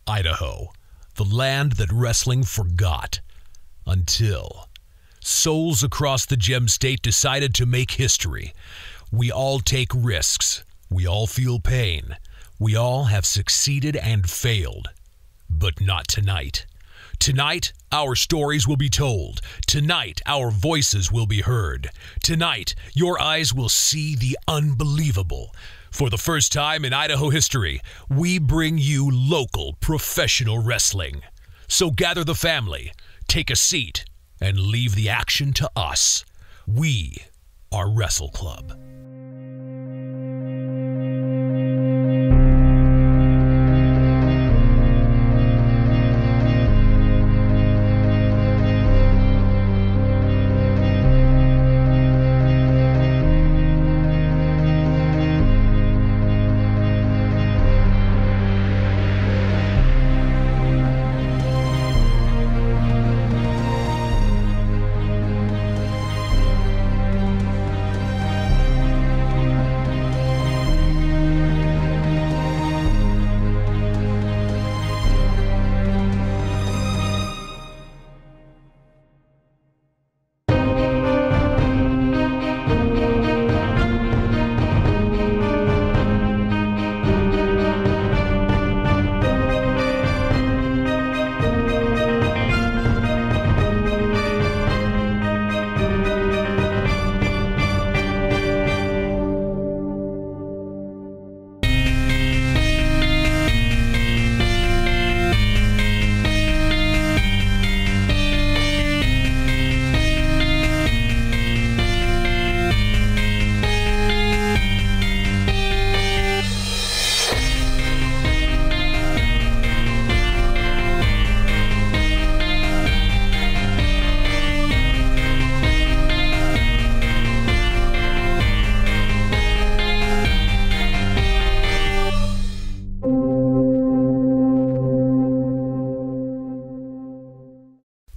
Idaho, the land that wrestling forgot. Until souls across the Gem State decided to make history. We all take risks. We all feel pain. We all have succeeded and failed. But not tonight. Tonight, our stories will be told. Tonight, our voices will be heard. Tonight, your eyes will see the unbelievable. For the first time in Idaho history, we bring you local professional wrestling. So gather the family, take a seat, and leave the action to us. We are Wrestle Club.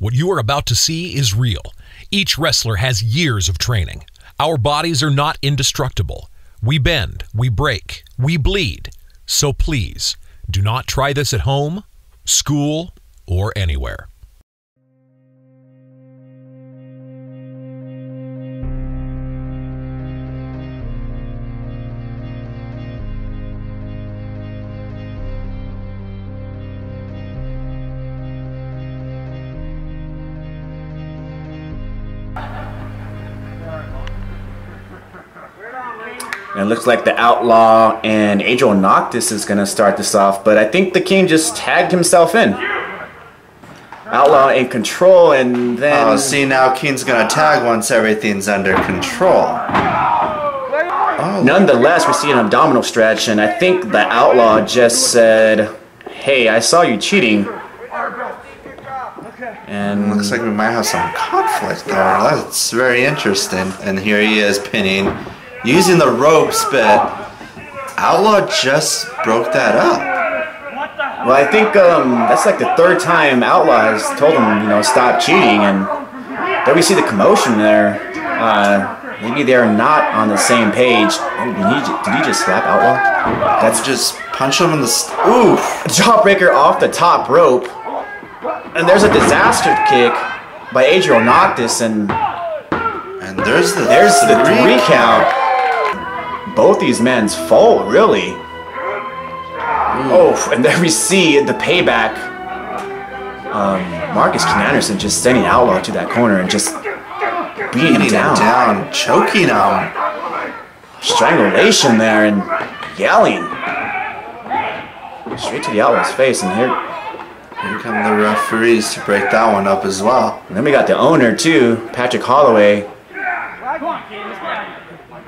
What you are about to see is real. Each wrestler has years of training. Our bodies are not indestructible. We bend, we break, we bleed. So please, do not try this at home, school, or anywhere. And it looks like the Outlaw and Adriel Noctis is going to start this off, but I think the King just tagged himself in. Outlaw in control, and then... Oh, see, now King's going to tag once everything's under control. Oh, nonetheless, we see an abdominal stretch, and I think the Outlaw just said, hey, I saw you cheating. And looks like we might have some conflict there. That's very interesting. And here he is pinning. Using the ropes, but Outlaw just broke that up. Well, I think that's like the third time Outlaw has told him, you know, stop cheating, and then we see the commotion there. Maybe they're not on the same page. Oh, did he just slap Outlaw? That's just punch him in the... Oof! Jawbreaker off the top rope. And there's a disaster kick by Adriel Noctis, and there's the 3 count. Both these men's fall, really. Oh, and then we see the payback. Marcus Ken Anderson just sending Outlaw to that corner and just beating him down. Choking him. Strangulation there and yelling. Straight to the Outlaw's face, and here come the referees to break that one up as well. And then we got the owner too, Patrick Holloway.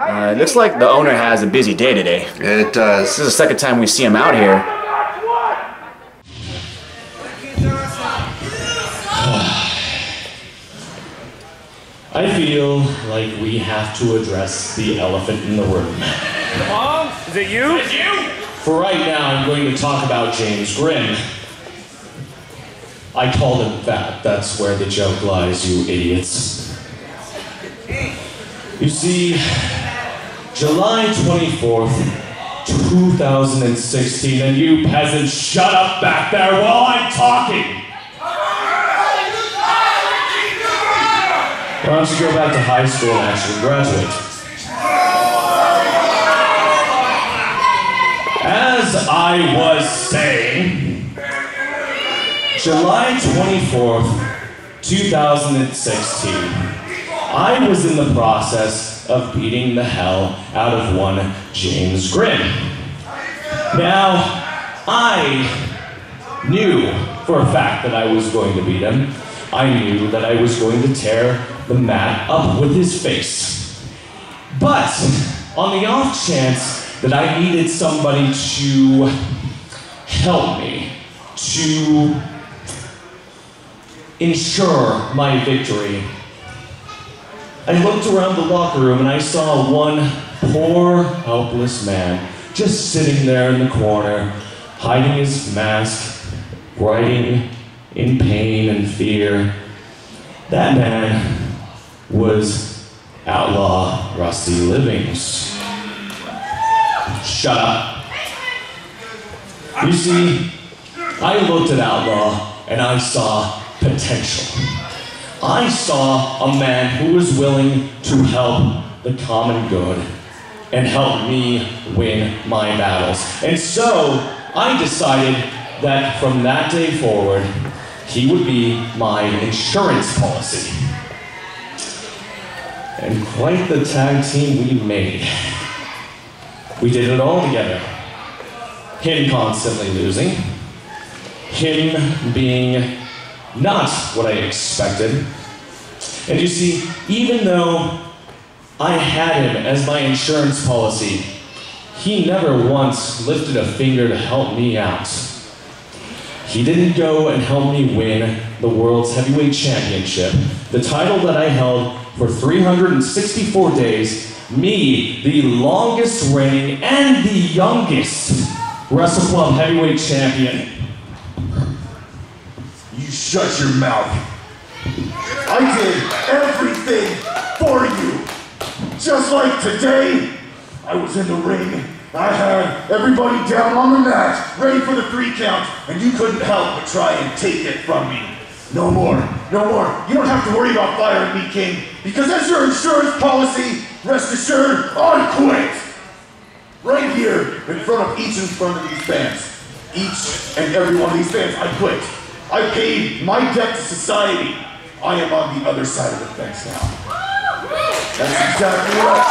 It looks like the owner has a busy day today. It does. This is the second time we see him out here. I feel like we have to address the elephant in the room. Mom, is it you? Is it you? For right now, I'm going to talk about James Grimm. I called him fat. That's where the joke lies, you idiots. You see, July 24th, 2016, and you peasants shut up back there while I'm talking! Why don't you go back to high school and actually graduate? As I was saying, July 24th, 2016, I was in the process of beating the hell out of one James Grimm. Now, I knew for a fact that I was going to beat him. I knew that I was going to tear the mat up with his face. But, on the off chance that I needed somebody to help me, to ensure my victory, I looked around the locker room and I saw one poor, helpless man just sitting there in the corner, hiding his mask, writing in pain and fear. That man was Outlaw Rusty Livings. Shut up. You see, I looked at Outlaw and I saw potential. I saw a man who was willing to help the common good and help me win my battles. And so I decided that from that day forward, he would be my insurance policy. And quite the tag team we made. We did it all together. Him constantly losing. Him being not what I expected. And you see, even though I had him as my insurance policy, he never once lifted a finger to help me out. He didn't go and help me win the World's Heavyweight Championship, the title that I held for 364 days, me, the longest reigning and the youngest Wrestle Club Heavyweight Champion. You shut your mouth. I did everything for you. Just like today, I was in the ring. I had everybody down on the mat, ready for the 3 count, and you couldn't help but try and take it from me. No more, no more. You don't have to worry about firing me, King, because as your insurance policy, rest assured, I quit. Right here, in front of these fans. Each and every one of these fans, I quit. I paid my debt to society. I am on the other side of the fence now. That's exactly right.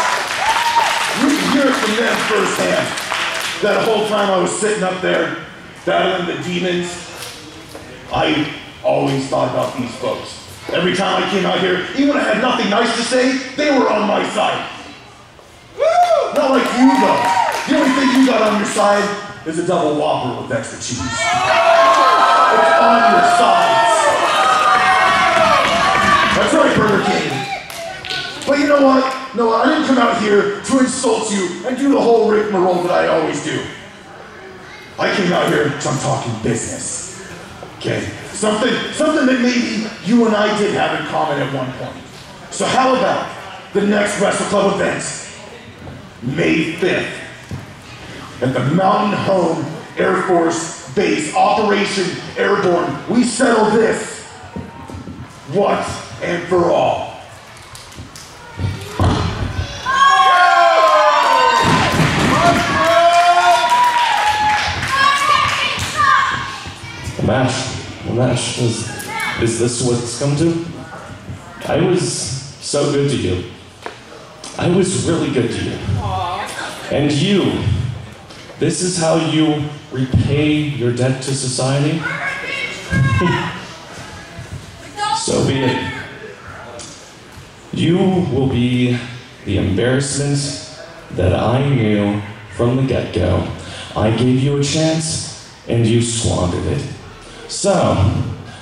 You can hear it from them firsthand. That whole time I was sitting up there, battling the demons, I always thought about these folks. Every time I came out here, even when I had nothing nice to say, they were on my side. Not like you, though. The only thing you got on your side is a double Whopper with extra cheese. It's on your sides. That's right, Burger King. But you know what? No, I didn't come out here to insult you and do the whole rigmarole that I always do. I came out here because I'm talking business. Okay? Something that maybe you and I did have in common at one point. So how about the next Wrestle Club event? May 5th. At the Mountain Home Air Force Base, Operation Airborne. We settle this once and for all. The match, is this what it's come to? I was so good to you. I was really good to you. And you, this is how you repay your debt to society? So be it. You will be the embarrassment that I knew from the get-go. I gave you a chance, and you squandered it. So,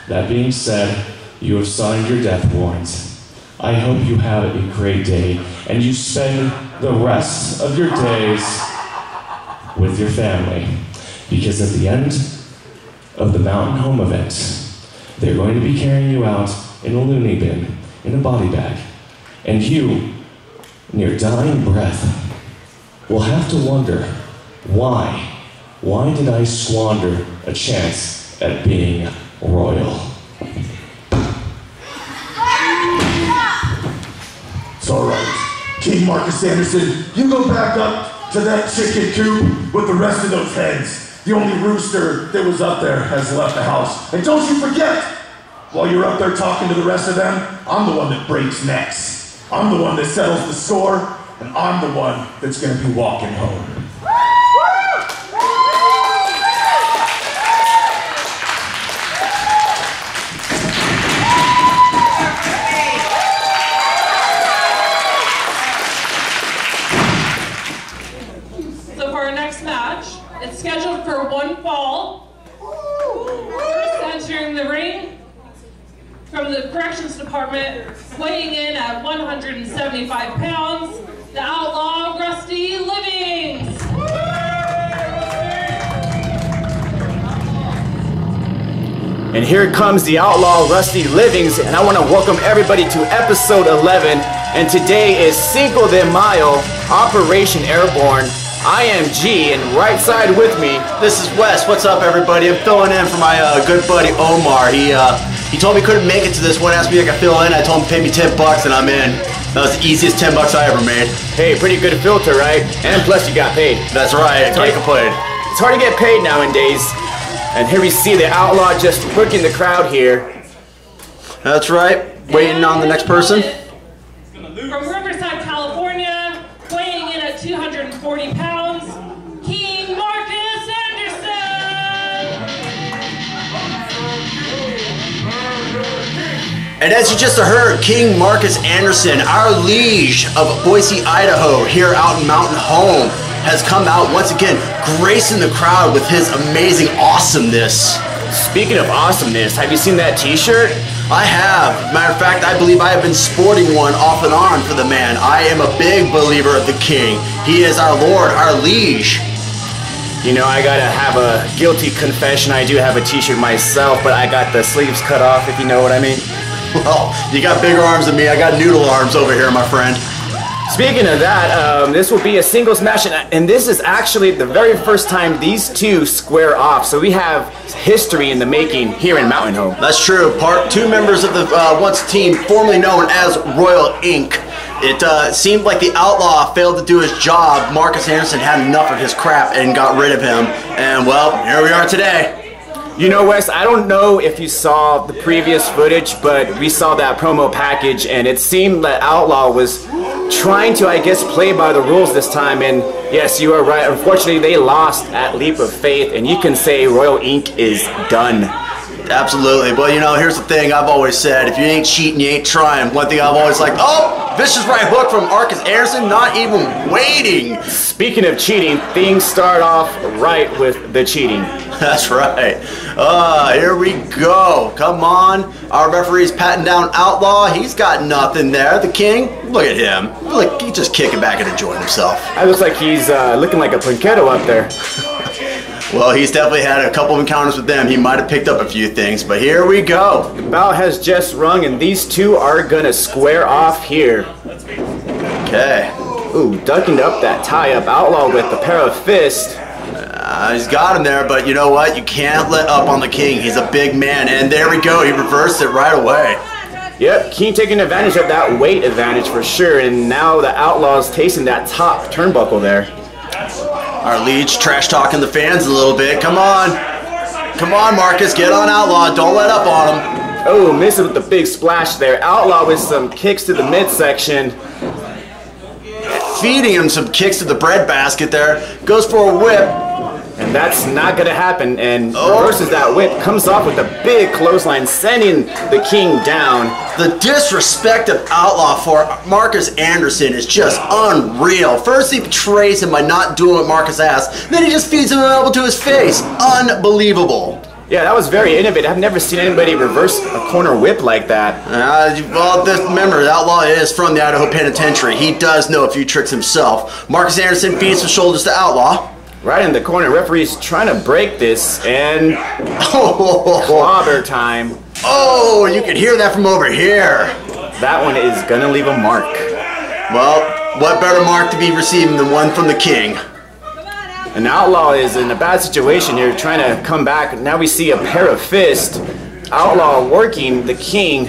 that being said, you have signed your death warrant. I hope you have a great day, and you spend the rest of your days with your family. Because at the end of the Mountain Home event, they're going to be carrying you out in a loony bin, in a body bag. And you, in your dying breath, will have to wonder Why? Why did I squander a chance at being royal? It's alright. King Marcus Anderson, you go back up to that chicken coop with the rest of those hens. The only rooster that was up there has left the house. And don't you forget, while you're up there talking to the rest of them, I'm the one that breaks necks. I'm the one that settles the score, and I'm the one that's gonna be walking home. It's scheduled for one fall. First entering the ring from the Corrections Department, weighing in at 175 pounds, the outlaw Rusty Livings. And here comes the outlaw Rusty Livings, and I want to welcome everybody to episode 11. And today is Cinco de Mayo, Operation Airborne. I am G, and right side with me. This is Wes. What's up, everybody? I'm filling in for my good buddy Omar. He told me he couldn't make it to this one. Asked me if I could fill in. I told him pay me $10 and I'm in. That was the easiest $10 I ever made. Hey, pretty good filter, right? And plus you got paid. That's right. Can't complain. It's hard to get paid nowadays. And here we see the outlaw just working the crowd here. That's right. Waiting on the next person. From Riverside, California, weighing in at 240 pounds, King Marcus Anderson! And as you just heard, King Marcus Anderson, our liege of Boise, Idaho, here out in Mountain Home, has come out once again, gracing the crowd with his amazing awesomeness. Speaking of awesomeness, have you seen that t-shirt? I have. Matter of fact, I believe I have been sporting one off and on for the man. I am a big believer of the king. He is our lord, our liege. You know, I gotta have a guilty confession. I do have a t-shirt myself, but I got the sleeves cut off, if you know what I mean. Well, you got bigger arms than me. I got noodle arms over here, my friend. Speaking of that, this will be a singles match, and this is actually the very first time these two square off. So we have history in the making here in Mountain Home. That's true. Two members of the once team formerly known as Royal Inc. It seemed like the outlaw failed to do his job. Marcus Anderson had enough of his crap and got rid of him. And well, here we are today. You know, Wes, I don't know if you saw the previous footage, but we saw that promo package, and it seemed that Outlaw was trying to, I guess, play by the rules this time, and yes, you are right. Unfortunately, they lost at Leap of Faith, and you can say Royal Inc. is done. Absolutely. But, you know, here's the thing I've always said. If you ain't cheating, you ain't trying. One thing I've always liked, oh, vicious right hook from Marcus Anderson, not even waiting. Speaking of cheating, things start off right with the cheating. That's right. Here we go. Come on. Our referee's patting down Outlaw. He's got nothing there. The king, look at him. Look, he's just kicking back and enjoying himself. It looks like he's looking like a punquetto up there. Well, he's definitely had a couple of encounters with them. He might have picked up a few things, but here we go. The bell has just rung, and these two are gonna square off here. Okay. Ooh, ducking up that tie-up Outlaw with a pair of fists. He's got him there, but you know what? You can't let up on the king. He's a big man, and there we go. He reversed it right away. Yep, King taking advantage of that weight advantage for sure, and now the Outlaw's tasting that top turnbuckle there. Our liege trash talking the fans a little bit. Come on. Come on, Marcus. Get on Outlaw. Don't let up on him. Oh, missing with the big splash there. Outlaw with some kicks to the midsection. Feeding him some kicks to the breadbasket there. Goes for a whip. And that's not going to happen. And reverses that whip. Comes off with a big clothesline, sending the king down. The disrespect of Outlaw for Marcus Anderson is just unreal. First he betrays him by not doing what Marcus asked. Then he just feeds him an elbow to his face. Unbelievable. Yeah, that was very innovative. I've never seen anybody reverse a corner whip like that. Well, remember, the Outlaw is from the Idaho Penitentiary. He does know a few tricks himself. Marcus Anderson feeds the shoulders to Outlaw. Right in the corner, referee's trying to break this, and clobber time. Oh, you can hear that from over here. That one is gonna leave a mark. Well, what better mark to be receiving than one from the king? An Outlaw is in a bad situation here, trying to come back. Now we see a pair of fists. Outlaw working the King.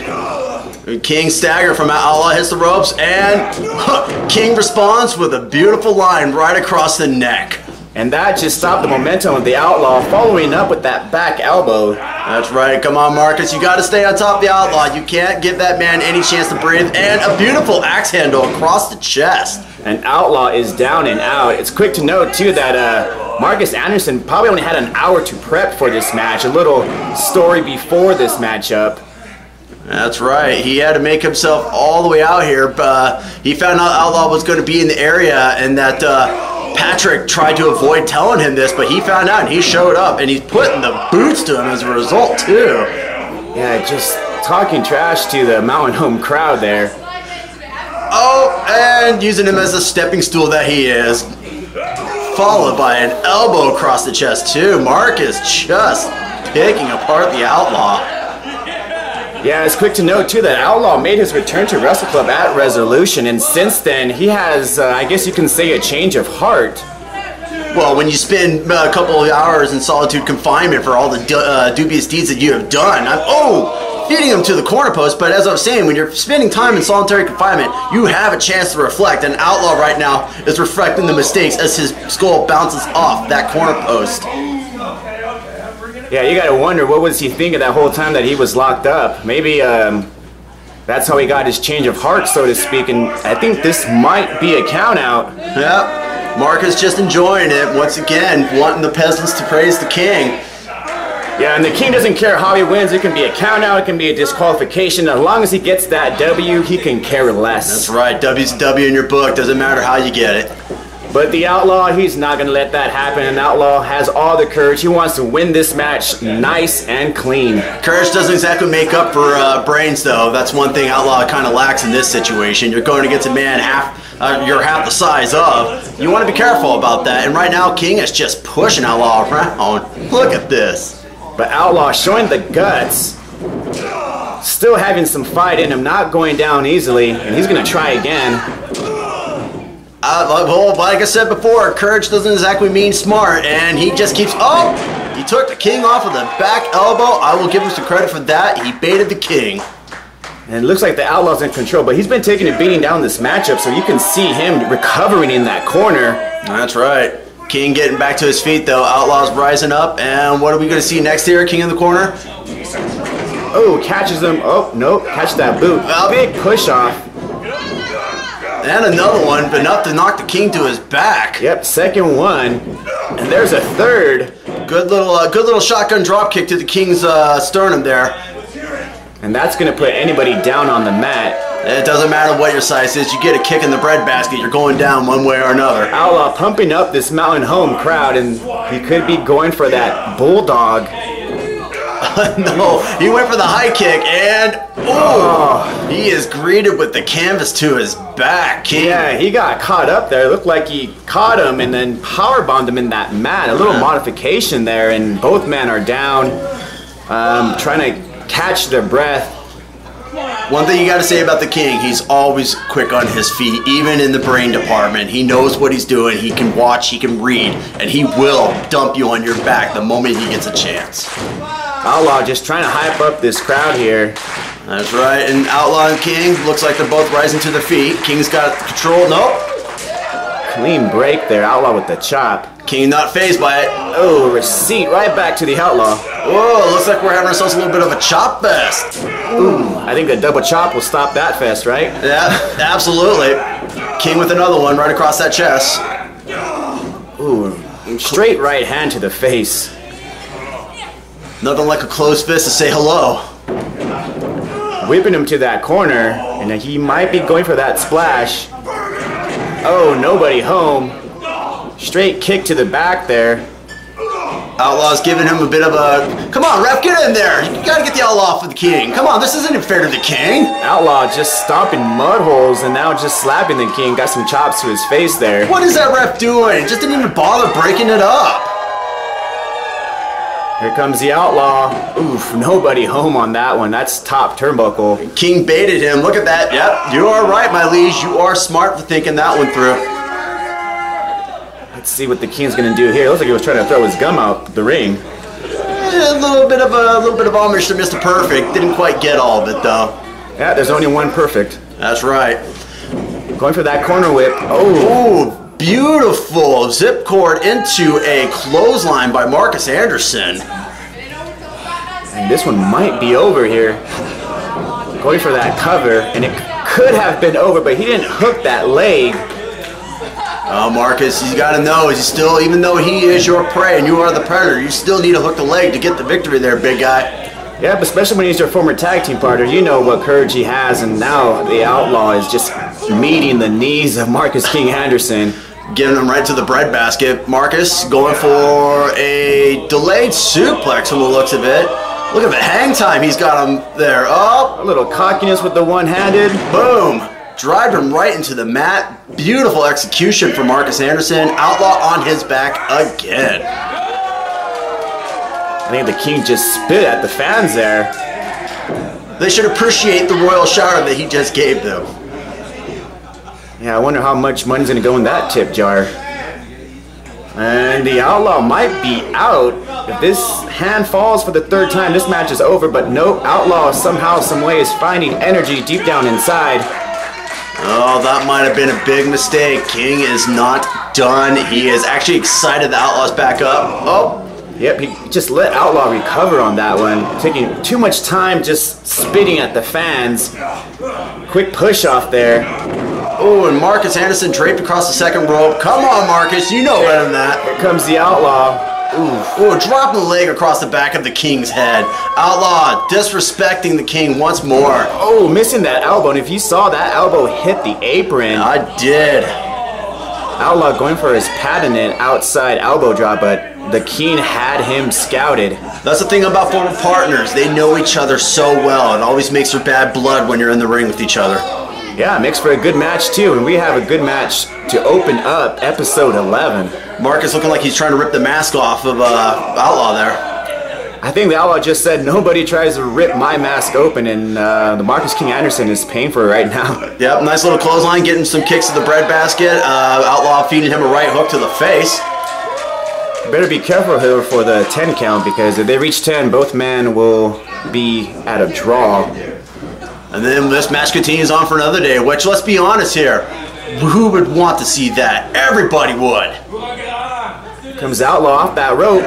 King stagger from Outlaw, hits the ropes, and King responds with a beautiful line right across the neck. And that just stopped the momentum of the Outlaw, following up with that back elbow. That's right. Come on, Marcus. You got to stay on top of the Outlaw. You can't give that man any chance to breathe. And a beautiful axe handle across the chest. And Outlaw is down and out. It's quick to note, too, that Marcus Anderson probably only had an hour to prep for this match. A little story before this matchup. That's right. He had to make himself all the way out here. But he found out Outlaw was going to be in the area, and that Patrick tried to avoid telling him this, but he found out and he showed up, and he's putting the boots to him as a result, too. Yeah, just talking trash to the Mountain Home crowd there. Oh, and using him as a stepping stool that he is. Followed by an elbow across the chest, too. Marcus just picking apart the Outlaw. Yeah, it's quick to note, too, that Outlaw made his return to Wrestle Club at Resolution, and since then, he has, I guess you can say, a change of heart. Well, when you spend a couple of hours in solitude confinement for all the dubious deeds that you have done, feeding him to the corner post, but as I was saying, when you're spending time in solitary confinement, you have a chance to reflect, and Outlaw right now is reflecting the mistakes as his skull bounces off that corner post. Yeah, you gotta wonder, what was he thinking that whole time that he was locked up? Maybe that's how he got his change of heart, so to speak, and I think this might be a count out. Yep, Marcus just enjoying it, once again, wanting the peasants to praise the King. Yeah, and the King doesn't care how he wins. It can be a count out, it can be a disqualification. As long as he gets that W, he can care less. That's right, W's a W in your book, doesn't matter how you get it. But the Outlaw, he's not going to let that happen. And Outlaw has all the courage. He wants to win this match nice and clean. Courage doesn't exactly make up for brains, though. That's one thing Outlaw kind of lacks in this situation. You're going against a man you're half the size of. You want to be careful about that. And right now, King is just pushing Outlaw around. Look at this. But Outlaw showing the guts. Still having some fight in him, not going down easily. And he's going to try again. Well, like I said before, courage doesn't exactly mean smart, and he just keeps... Oh! He took the King off with a back elbow. I will give him some credit for that. He baited the King. And it looks like the Outlaw's in control, but he's been taking a beating down this matchup, so you can see him recovering in that corner. That's right. King getting back to his feet, though. Outlaw's rising up, and what are we going to see next here? King in the corner. Oh, catches him. Oh, nope. Catch that boot. Big push off. And another one, but enough to knock the King to his back. Yep, second one. And there's a third. Good little shotgun drop kick to the King's sternum there. And that's going to put anybody down on the mat. It doesn't matter what your size is. You get a kick in the breadbasket, you're going down one way or another. Outlaw pumping up this Mountain Home crowd, and he could be going for that bulldog. No, he went for the high kick, and he is greeted with the canvas to his back. King. Yeah, he got caught up there. It looked like he caught him and then powerbombed him in that mat. A little modification there, and both men are down, trying to catch their breath. One thing you got to say about the King, he's always quick on his feet, even in the brain department. He knows what he's doing. He can watch, he can read, and he will dump you on your back the moment he gets a chance. Outlaw just trying to hype up this crowd here. That's right, and Outlaw and King, looks like they're both rising to their feet. King's got control, nope. Clean break there, Outlaw with the chop. King not fazed by it. Oh, receipt right back to the Outlaw. Whoa, looks like we're having ourselves a little bit of a chop fest. Ooh, I think the double chop will stop that fest, right? Yeah, absolutely. King with another one right across that chest. Ooh, straight right hand to the face. Nothing like a closed fist to say hello. Whipping him to that corner, and he might be going for that splash. Oh, nobody home. Straight kick to the back there. Outlaw's giving him a bit of a... Come on, ref, get in there. You gotta get the Outlaw for the King. Come on, this isn't fair to the King. Outlaw just stomping mud holes and now just slapping the King. Got some chops to his face there. What is that ref doing? Just didn't even bother breaking it up. Here comes the Outlaw. Oof, nobody home on that one. That's top turnbuckle. King baited him. Look at that. Yep, you are right, my liege. You are smart for thinking that one through. Let's Let's see what the King's gonna do here. It looks like he was trying to throw his gum out the ring. A little bit of homage to Mr. Perfect. Didn't quite get all of it though. Yeah, there's only one perfect. That's right. Going for that corner whip. Oh, beautiful zip cord into a clothesline by Marcus Anderson. And this one might be over here. Going for that cover, and it could have been over, but he didn't hook that leg. Oh, Marcus, you got to know, he's still, even though he is your prey and you are the predator, you still need to hook the leg to get the victory there, big guy. Yeah, but especially when he's your former tag team partner, you know what courage he has, and now the Outlaw is just meeting the knees of Marcus King Anderson. Giving him right to the breadbasket. Marcus going for a delayed suplex from the looks of it. Look at the hang time he's got him there. Oh, a little cockiness with the one-handed. Boom. Drive him right into the mat. Beautiful execution from Marcus Anderson. Outlaw on his back again. I think the King just spit at the fans there. They should appreciate the royal shower that he just gave them. Yeah, I wonder how much money's going to go in that tip jar. And the Outlaw might be out. If this hand falls for the third time, this match is over. But no, Outlaw somehow, some way is finding energy deep down inside. Oh, that might have been a big mistake. King is not done. He is actually excited the Outlaw's back up. Oh. Yep, he just let Outlaw recover on that one. Taking too much time just spitting at the fans. Quick push off there. Oh, and Marcus Anderson draped across the second rope. Come on, Marcus, you know better than that. Here comes the Outlaw. Ooh, dropping the leg across the back of the King's head. Outlaw disrespecting the King once more. Oh, missing that elbow. And if you saw that elbow hit the apron. I did. Outlaw going for his patented outside elbow drop, but the King had him scouted. That's the thing about former partners. They know each other so well. It always makes for bad blood when you're in the ring with each other. Yeah, it makes for a good match too, and we have a good match to open up episode 11. Marcus looking like he's trying to rip the mask off of Outlaw there. I think the Outlaw just said, nobody tries to rip my mask open, and the Marcus King Anderson is paying for it right now. Yep, nice little clothesline, getting some kicks to the breadbasket. Outlaw feeding him a right hook to the face. Better be careful here for the 10 count, because if they reach 10, both men will be at a draw. And then this match continues on for another day, which, let's be honest here, who would want to see that? Everybody would. Comes Outlaw off that rope.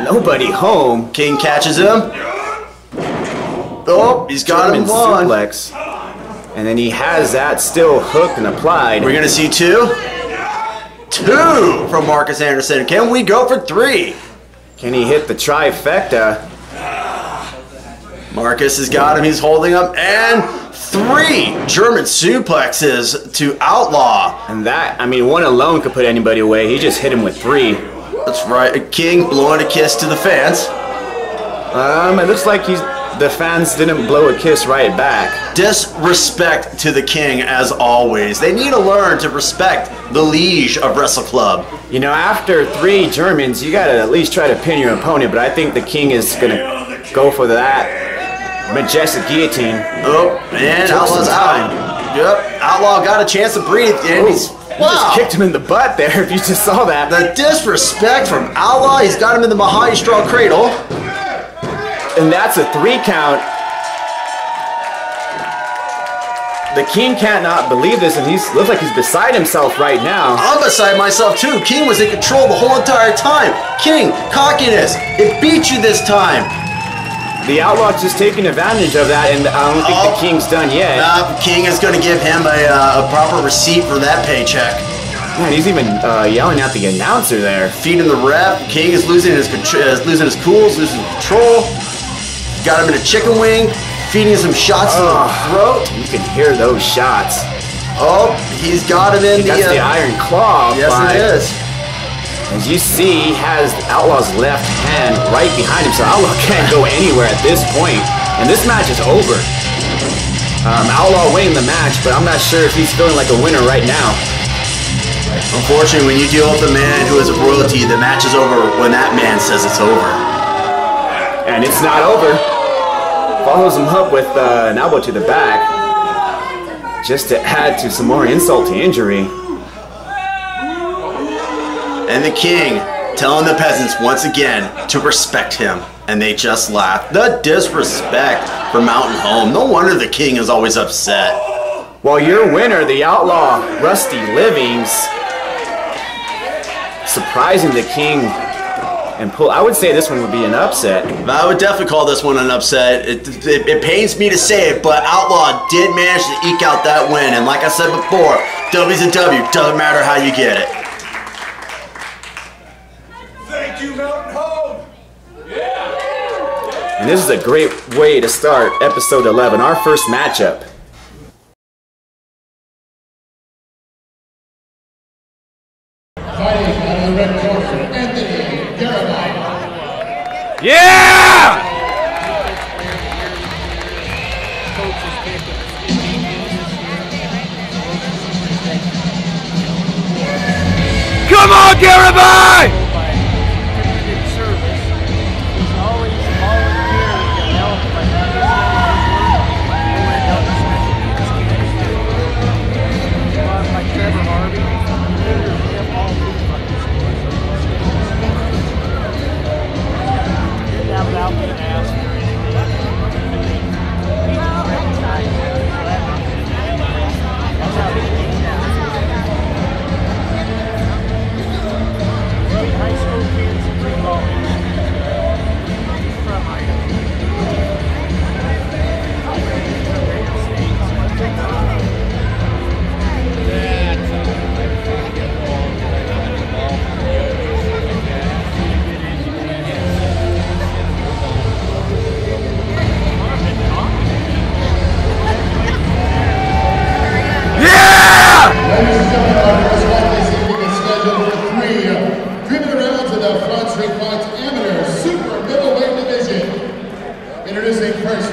Nobody home. King catches him. Oh, he's got him in one. Suplex. And then he has that still hooked and applied. We're going to see two. Two from Marcus Anderson. Can we go for three? Can he hit the trifecta? Marcus has got him. He's holding him. And three German suplexes to Outlaw. And that, I mean, one alone could put anybody away. He just hit him with three. That's right. King blowing a kiss to the fans. It looks like the fans didn't blow a kiss right back. Disrespect to the King as always. They need to learn to respect the liege of Wrestle Club. You know, after three Germans, you gotta at least try to pin your opponent, but I think the King is gonna go for that majestic guillotine. Oh, and Outlaw's out. Yep, Outlaw got a chance to breathe, and he's... Wow. Just kicked him in the butt there, if you just saw that. The disrespect from Outlaw. He's got him in the mahogany straw cradle. And that's a 3 count. The King can't not believe this, and he looks like he's beside himself right now. I'm beside myself too. King was in control the whole entire time. King, cockiness. It beat you this time. The Outlaw's just taking advantage of that, and I don't think the King's done yet. King is going to give him a proper receipt for that paycheck. Man, he's even yelling at the announcer there. Feeding the ref. King is losing his cool, losing control. Got him in a chicken wing, feeding some shots to the throat. You can hear those shots. Oh, he's got him in That's the iron claw. Yes, it is. As you see, he has Outlaw's left hand right behind him, so Outlaw can't go anywhere at this point. And this match is over. Outlaw winning the match, but I'm not sure if he's feeling like a winner right now. Unfortunately, when you deal with a man who is a royalty, the match is over when that man says it's over. And it's not over. Follows him up with an elbow to the back, just to add to some more insult to injury. And the king telling the peasants once again to respect him. And they just laugh. The disrespect for Mountain Home. No wonder the king is always upset. Well, your winner, the outlaw Rusty Livings, surprising the king and pull. I would say this one would be an upset. I would definitely call this one an upset. It pains me to say it, but Outlaw did manage to eke out that win. And like I said before, W's a W. Doesn't matter how you get it. Thank you, Mountain Home. And this is a great way to start episode 11, our first matchup. Fighting out of the red corner, Anthony Garibay. Yeah! Come on, Garibay!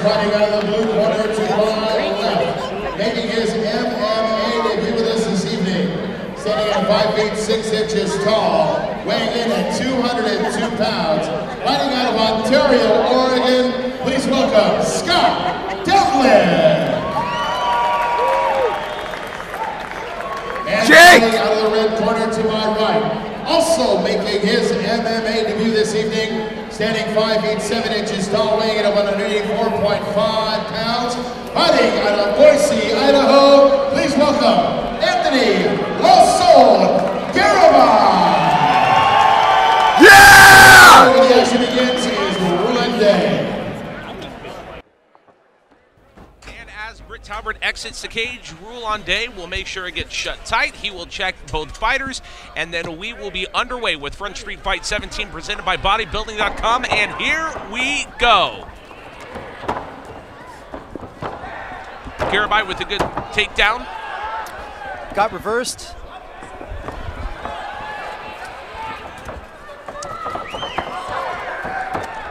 Fighting out of the blue corner to my left, making his MMA debut with us this evening, standing at 5 feet 6 inches tall, weighing in at 202 pounds, fighting out of Ontario, Oregon. Please welcome Scott Devlin. And fighting out of the red corner to my right, also making his MMA debut this evening, standing 5 feet 7 inches tall, weighing in at 184.5 pounds, fighting out of Boise, Idaho. Please welcome Anthony Russell Garibay. Yeah! Before the action begins is Rule Day. As Britt Talbert exits the cage, Rule on Day will make sure it gets shut tight. He will check both fighters, and then we will be underway with Front Street Fight 17 presented by Bodybuilding.com, and here we go. Garibay with a good takedown. Got reversed.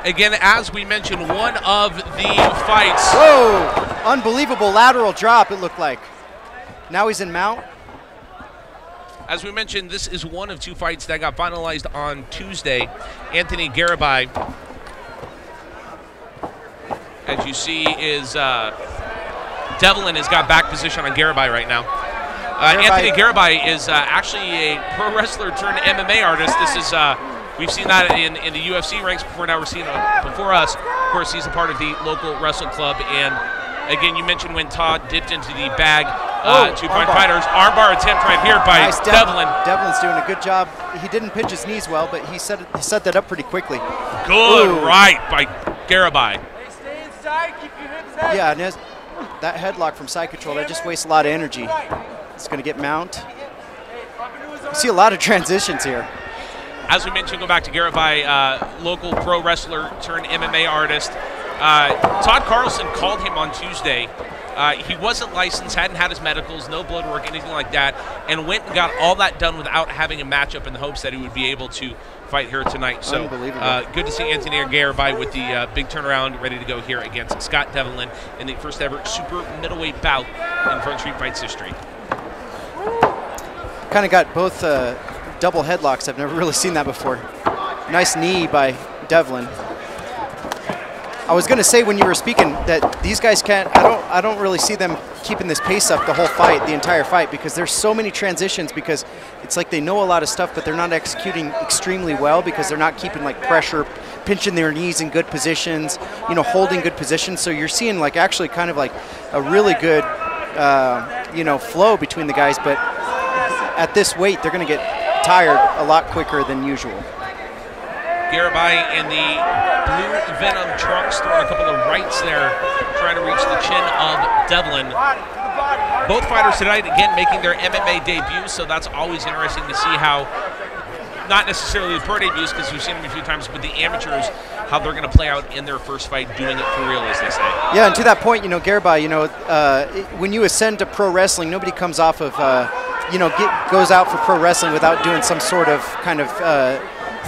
Again, as we mentioned, one of the fights. Whoa! Unbelievable lateral drop, it looked like. Now he's in mount. As we mentioned, this is one of two fights that got finalized on Tuesday. Anthony Garibay, as you see, is Devlin has got back position on Garibay right now. Anthony Garibay is actually a pro wrestler turned MMA artist. This is we've seen that in the UFC ranks before. Now we're seeing before us. Of course, he's a part of the local wrestle club. And again, you mentioned when Todd dipped into the bag to find fighters. Armbar attempt right here by nice. Devlin. Devlin's doing a good job. He didn't pitch his knees well, but he set that up pretty quickly. Good right by Garibay. Stay inside, keep your hips back. Yeah, and that headlock from side control, that just wastes a lot of energy. It's going to get mount. You see a lot of transitions here. As we mentioned, go back to Garibay, local pro wrestler turned MMA artist. Todd Carlson called him on Tuesday. He wasn't licensed, hadn't had his medicals, no blood work, anything like that, and went and got all that done without having a matchup in the hopes that he would be able to fight here tonight. So good to see Anthony Garibay with the big turnaround, ready to go here against Scott Devlin in the first ever super middleweight bout in Front Street Fights history. Kind of got both double headlocks. I've never really seen that before. Nice knee by Devlin. I was going to say when you were speaking that these guys can't. I don't really see them keeping this pace up the whole fight, the entire fight, because there's so many transitions. Because it's like they know a lot of stuff, but they're not executing extremely well because they're not keeping like pressure, pinching their knees in good positions, you know, holding good positions. So you're seeing like actually kind of like a really good, you know, flow between the guys. But at this weight, they're going to get tired a lot quicker than usual. Garibay in the blue Venom trunks, throwing a couple of rights there, trying to reach the chin of Devlin. Both fighters tonight, again, making their MMA debuts, so that's always interesting to see how, not necessarily the pro debuts, because we've seen them a few times, but the amateurs, how they're going to play out in their first fight, doing it for real, as they say. Yeah, and to that point, you know, Garibay, you know, when you ascend to pro wrestling, nobody comes off of, you know, goes out for pro wrestling without doing some sort of kind of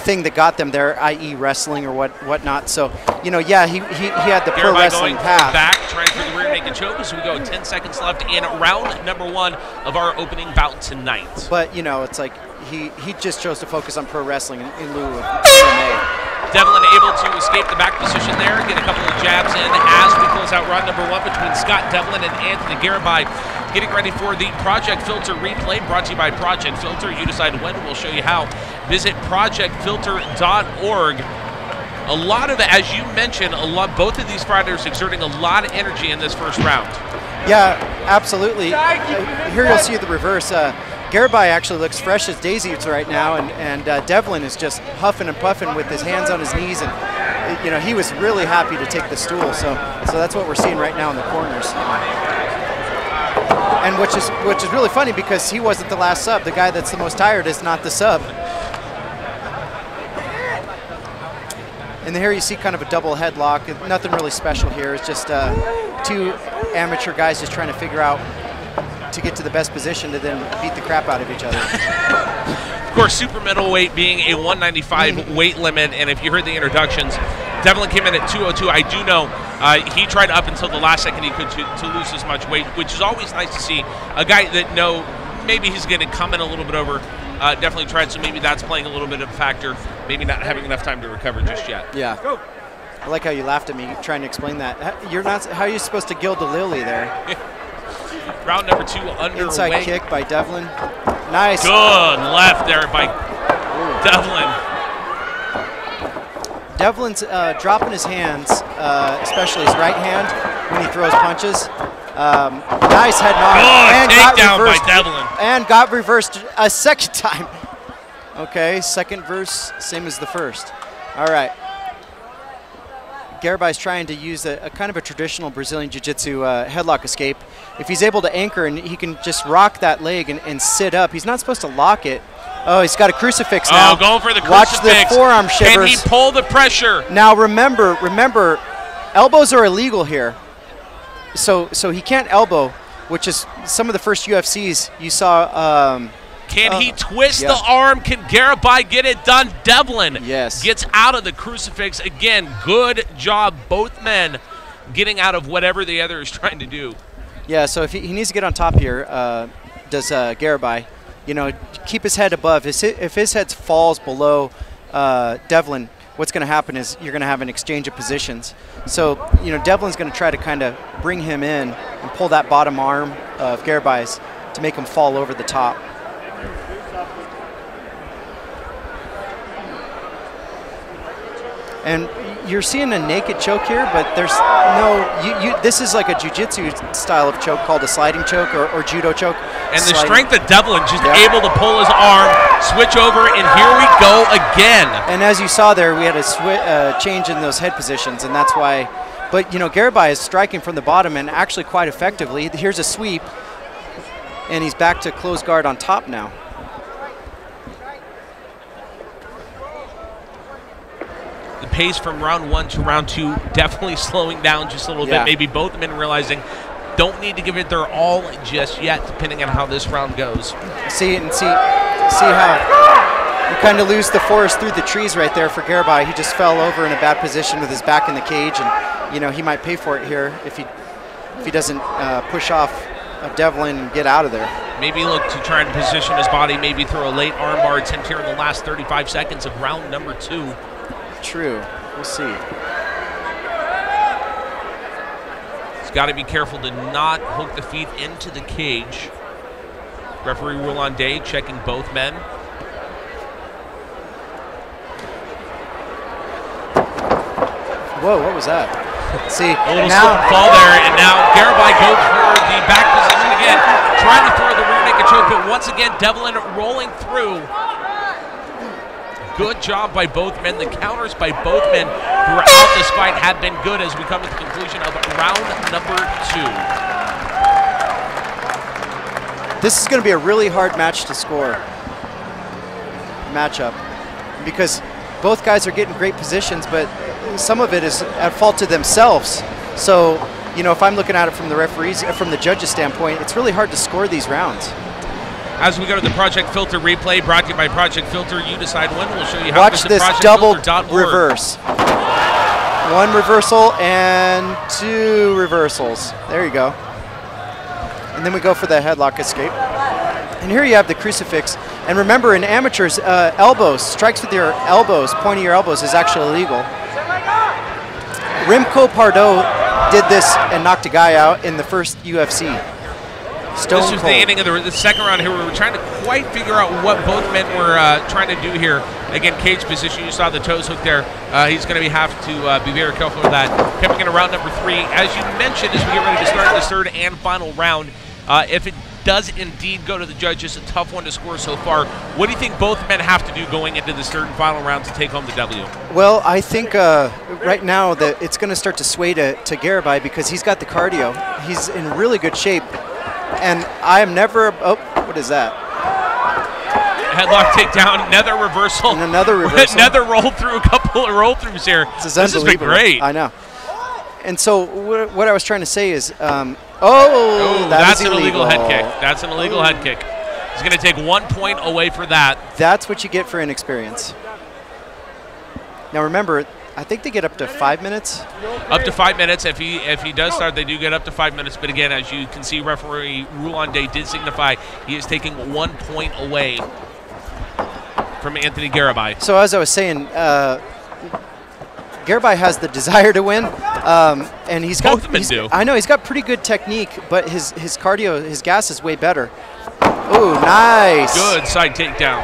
thing that got them there, i.e. wrestling or whatnot. So, you know, yeah, he had the pro wrestling path. Back, trying for the rear naked choke as we go. 10 seconds left in round number 1 of our opening bout tonight. But, you know, it's like he just chose to focus on pro wrestling in lieu of MMA. Devlin able to escape the back position there, get a couple of jabs in as we close out round number 1 between Scott Devlin and Anthony Garibay. Getting ready for the Project Filter replay, brought to you by Project Filter. You decide when, we'll show you how. Visit projectfilter.org. A lot of, as you mentioned, both of these fighters exerting a lot of energy in this first round. Yeah, absolutely. Here you'll see the reverse. Garibay actually looks fresh as daisies right now, and Devlin is just huffing and puffing with his hands on his knees, and you know, he was really happy to take the stool. So that's what we're seeing right now in the corners. And which is really funny because he wasn't the last sub. The guy that's the most tired is not the sub. And here you see kind of a double headlock. Nothing really special here. It's just 2 amateur guys just trying to figure out to get to the best position to then beat the crap out of each other. Of course, super middleweight being a 195 weight limit, and if you heard the introductions, Devlin came in at 202. I do know he tried up until the last second he could to lose as much weight, which is always nice to see. A guy that maybe he's going to come in a little bit over, definitely tried, so maybe that's playing a little bit of a factor, maybe not having enough time to recover just yet. Yeah. I like how you laughed at me trying to explain that. How are you supposed to gild the lily there? Round number 2 underway. Inside kick by Devlin. Nice. Good left there by Devlin. Devlin's dropping his hands, especially his right hand when he throws punches. Nice head knock. Good takedown by Devlin. And got reversed a second time. Okay, second verse, same as the first. All right. Garibay's trying to use a kind of a traditional Brazilian Jiu-Jitsu headlock escape. If he's able to anchor and he can just rock that leg and sit up, he's not supposed to lock it. Oh, he's got a crucifix now. Oh, going for the crucifix. Watch the forearm shivers. Can he pull the pressure? Now remember, elbows are illegal here. So he can't elbow, which is some of the first UFCs you saw. Can he twist the arm? Can Garibay get it done? Devlin gets out of the crucifix. Again, good job, both men getting out of whatever the other is trying to do. Yeah, so if he needs to get on top here, does Garibay, you know, keep his head above. If his head falls below Devlin, what's going to happen is you're going to have an exchange of positions. So, you know, Devlin's going to try to kind of bring him in and pull that bottom arm of Garibay's to make him fall over the top. And you're seeing a naked choke here, but there's no, this is like a jiu-jitsu style of choke called a sliding choke or judo choke. And the strength of Devlin, just able to pull his arm, switch over, and here we go again. And as you saw there, we had a change in those head positions, and that's why. But, you know, Garibay is striking from the bottom and actually quite effectively. Here's a sweep, and he's back to close guard on top now. The pace from round 1 to round 2 definitely slowing down just a little bit. Maybe both men realizing don't need to give it their all just yet, depending on how this round goes. See how you kind of lose the forest through the trees right there for Garibay. He just fell over in a bad position with his back in the cage, and you know he might pay for it here if he doesn't push off Devlin and get out of there. Maybe look to try and position his body, maybe throw a late armbar attempt here in the last 35 seconds of round number 2. True. We'll see. He's got to be careful to not hook the feet into the cage. Referee Roland Day checking both men. Whoa, what was that? See, a little now slip and fall there, and now Garibay goes for the back position again, trying to throw the rear naked choke, but once again, Devlin rolling through. Good job by both men. The counters by both men throughout this fight have been good as we come to the conclusion of round number 2. this is going to be a really hard match to score. Matchup, because both guys are getting great positions, but some of it is at fault to themselves. So, you know, if I'm looking at it from the referees, from the judges' standpoint, it's really hard to score these rounds. As we go to the Project Filter replay, brought to you by Project Filter, you decide when. We'll show you how Watch to this double reverse. 1 reversal and 2 reversals. There you go. And then we go for the headlock escape. And here you have the crucifix. And remember, in amateurs, elbows, strikes with your elbows, pointing your elbows is actually illegal. Remco Pardo did this and knocked a guy out in the first UFC. Stone This was cold. the ending of the second round here. We were trying to quite figure out what both men were trying to do here. Again, cage position. You saw the toes hook there. He's going to have to be very careful with that. Coming into round number 3, as you mentioned, as we get ready to start this third and final round, if it does indeed go to the judges, a tough one to score so far. What do you think both men have to do going into this third and final round to take home the W? Well, I think right now that it's going to start to sway to Garibay because he's got the cardio. He's in really good shape. And I am never, oh, what is that? Headlock takedown, another reversal. And another reversal. Another roll through, a couple of roll throughs here. This has been great. I know. And so what I was trying to say is, that's an illegal head kick. That's an illegal head kick. He's going to take 1 point away for that. That's what you get for inexperience. Now remember, I think they get up to 5 minutes. Up to 5 minutes. If he does start, they do get up to 5 minutes. But again, as you can see, referee Roland Day did signify he is taking 1 point away from Anthony Garibay. So as I was saying, Garibay has the desire to win, and he's got. Both of them do. I know he's got pretty good technique, but his cardio, his gas is way better. Oh, nice! Good side takedown.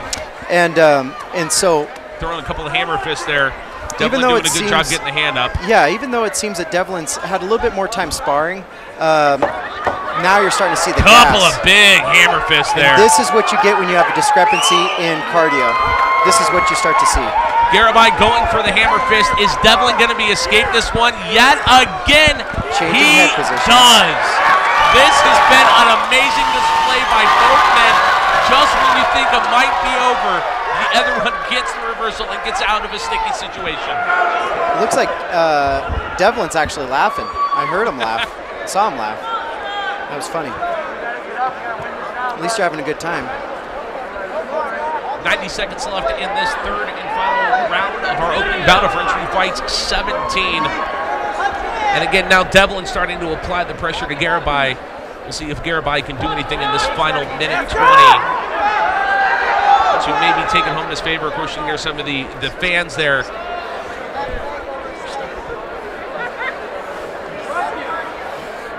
And so throwing a couple of hammer fists there. Even Definitely though doing a good job getting the hand up. Yeah, even though it seems that Devlin's had a little bit more time sparring, now you're starting to see the couple gas. of big hammer fists there. And this is what you get when you have a discrepancy in cardio. This is what you start to see. Garibay going for the hammer fist. Is Devlin going to be escape this one yet again? Changing he head positions. does. This has been an amazing display by both men. Just when you think it might be over, the other one gets the reversal and gets out of a sticky situation. It looks like Devlin's actually laughing. I heard him laugh. Saw him laugh. That was funny. At least you're having a good time. 90 seconds left in this third and final round of our opening bout of French Fights 17. And again, now Devlin starting to apply the pressure to Garibay. We'll see if Garibay can do anything in this final minute 20 to maybe taking home this favor. Of course, you can hear some of the fans there.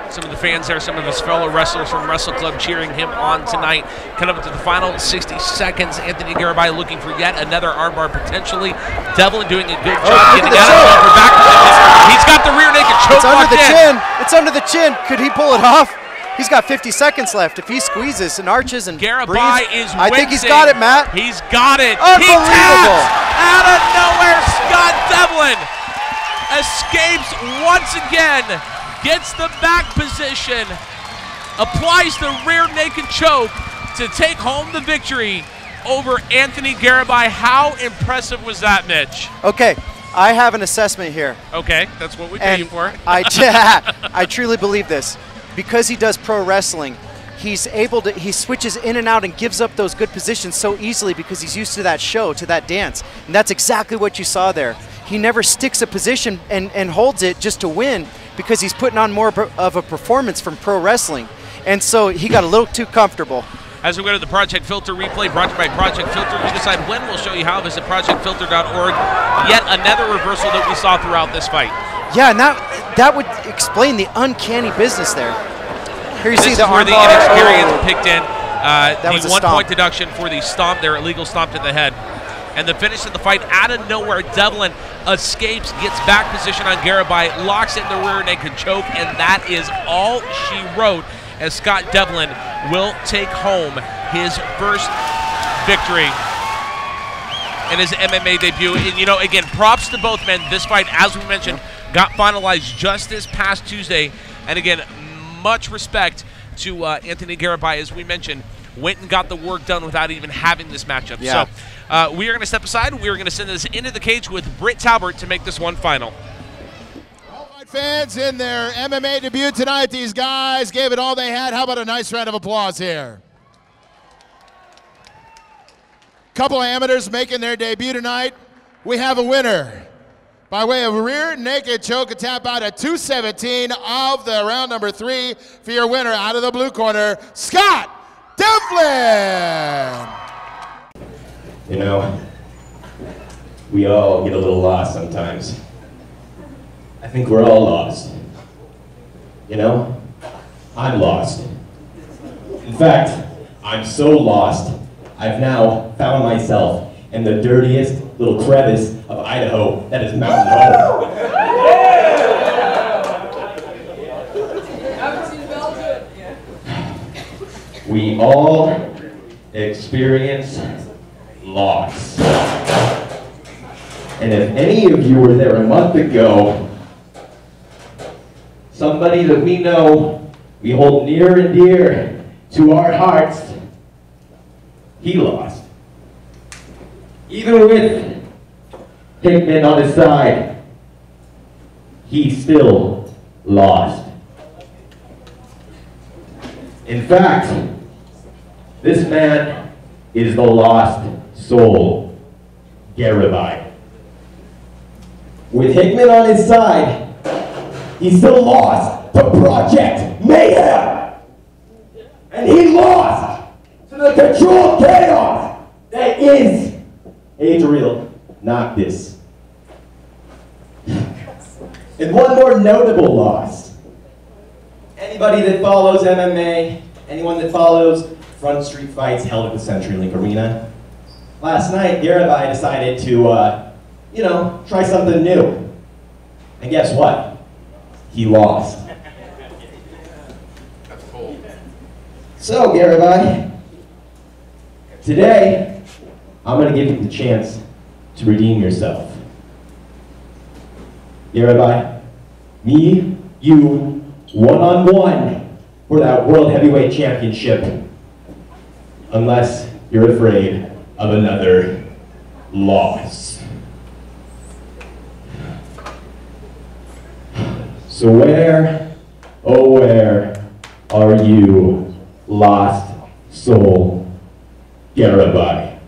Some of the fans there, some of his fellow wrestlers from Wrestle Club cheering him on tonight. Coming up to the final 60 seconds, Anthony Garibay looking for yet another armbar potentially. Devlin doing a good job getting out of the back position. He's got the rear naked choke. It's under the chin. It's under the chin. Could he pull it off? He's got 50 seconds left. If he squeezes and arches and Garibay breathes, is I think he's got it, Matt. He's got it. Unbelievable. He taps out of nowhere. Scott Devlin escapes once again. Gets the back position, applies the rear naked choke to take home the victory over Anthony Garibay. How impressive was that, Mitch? Okay, I have an assessment here. Okay, that's what we pay you for. I truly believe this. Because he does pro wrestling, he switches in and out and gives up those good positions so easily because he's used to that show, to that dance. And that's exactly what you saw there. He never sticks a position and holds it just to win because he's putting on more of a performance from pro wrestling. And so he got a little too comfortable. As we go to the Project Filter replay brought to you by Project Filter, we decide when. We'll show you how. Visit projectfilter.org. Yet another reversal that we saw throughout this fight. Yeah, and that would explain the uncanny business there. Here you see the where the armbar. inexperience picked in. That was The a 1 stomp. point deduction for the stomp, their illegal stomp to the head. And the finish of the fight, out of nowhere, Devlin escapes, gets back position on Garibay, locks it in the rear naked choke, and that is all she wrote, as Scott Devlin will take home his first victory in his MMA debut. And, you know, again, props to both men. This fight, as we mentioned, got finalized just this past Tuesday. And, again, much respect to Anthony Garibay, as we mentioned, went and got the work done without even having this matchup. Yeah. So we are going to step aside. We are going to send this into the cage with Britt Talbert to make this one final. All right, fans, in their MMA debut tonight, these guys gave it all they had. How about a nice round of applause here? Couple of amateurs making their debut tonight. We have a winner by way of rear naked choke, a tap out at 2:17 of the round number 3 for your winner out of the blue corner, Scott Devlin. You know, we all get a little lost sometimes. I think we're all lost. You know, I'm lost. In fact, I'm so lost, I've now found myself in the dirtiest little crevice of Idaho that is Mountain Home. We all experience loss. And if any of you were there a month ago, somebody that we know, we hold near and dear to our hearts, he lost. Even with Hickman on his side, he still lost. In fact, this man is the lost soul, Garibay. With Hickman on his side, he still lost to Project Mayhem. And he lost to the controlled chaos that is Adriel Noctis. And one more notable loss. Anybody that follows MMA, anyone that follows Front Street fights held at the CenturyLink Arena, last night Garibay decided to, you know, try something new. And guess what? He lost. So, Garibay, today, I'm going to give you the chance to redeem yourself. Garibay, me, you, one-on-one for that World Heavyweight Championship. Unless you're afraid of another loss. So where, oh where, are you, lost soul, Garibay?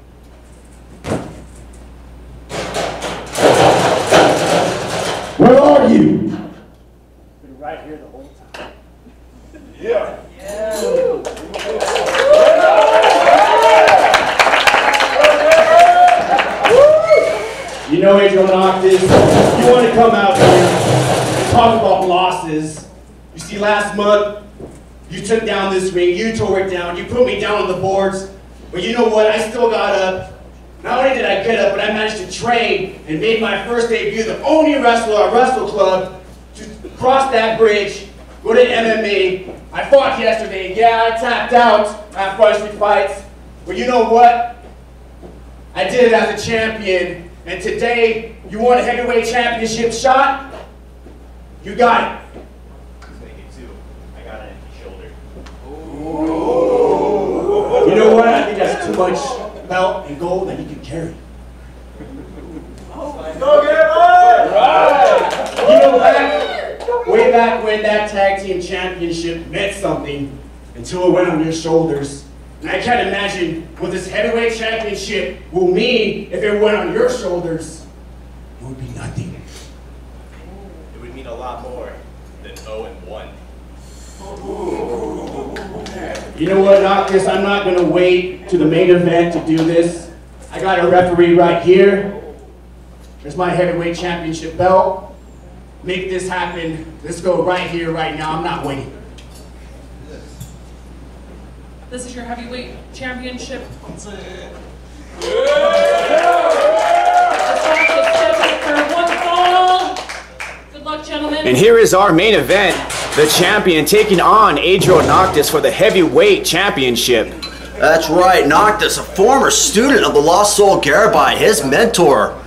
Where are you? Been right here the whole time. Yeah. You know, Adriel Noctis, you want to come out here and talk about losses. You see, last month, you took down this ring, you tore it down, you put me down on the boards, but you know what, I still got up. Not only did I get up, but I managed to train and made my first debut, the only wrestler at Wrestle Club to cross that bridge, go to MMA. I fought yesterday, yeah, I tapped out at Front Street fights, but you know what? I did it as a champion. And today, you want a heavyweight championship shot? You got it. Let's make it two. I got an empty shoulder. Ooh. You know what? I think that's too much belt and gold that you can carry. Go get it! Right. You know, way back when that tag team championship meant something until it went on your shoulders. And I can't imagine what this heavyweight championship will mean if it went on your shoulders. It would be nothing. It would mean a lot more than 0-1. You know what, Noctis? I'm not going to wait to the main event to do this. I got a referee right here. There's my heavyweight championship belt. make this happen. Let's go right here, right now. I'm not waiting. This is your heavyweight championship. Let's for one fall. Good luck, gentlemen. And here is our main event. The champion taking on Adriel Noctis for the heavyweight championship. That's right, Noctis, a former student of the Lost Soul Garibai, his mentor.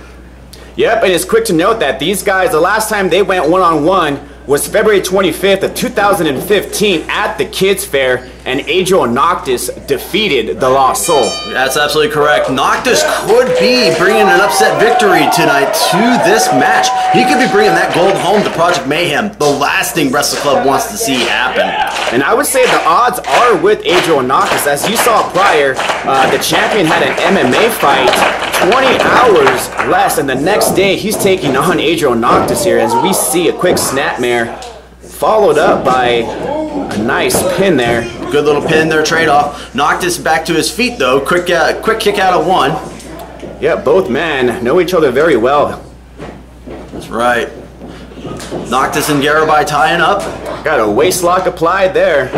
Yep, and it's quick to note that these guys, the last time they went one-on-one was February 25th of 2015 at the Kids Fair, and Adriel Noctis defeated the Lost Soul. That's absolutely correct. Noctis could be bringing an upset victory tonight to this match. He could be bringing that gold home to Project Mayhem, the last thing Wrestle Club wants to see happen. And I would say the odds are with Adriel Noctis. As you saw prior, the champion had an MMA fight 20 hours less, and the next day he's taking on Adriel Noctis here as we see a quick snapmare followed up by a nice pin there. Good little pin there, trade-off. Noctis back to his feet though. Quick kick out of one. Yeah, both men know each other very well. That's right. Noctis and Garibai tying up. Got a waist lock applied there.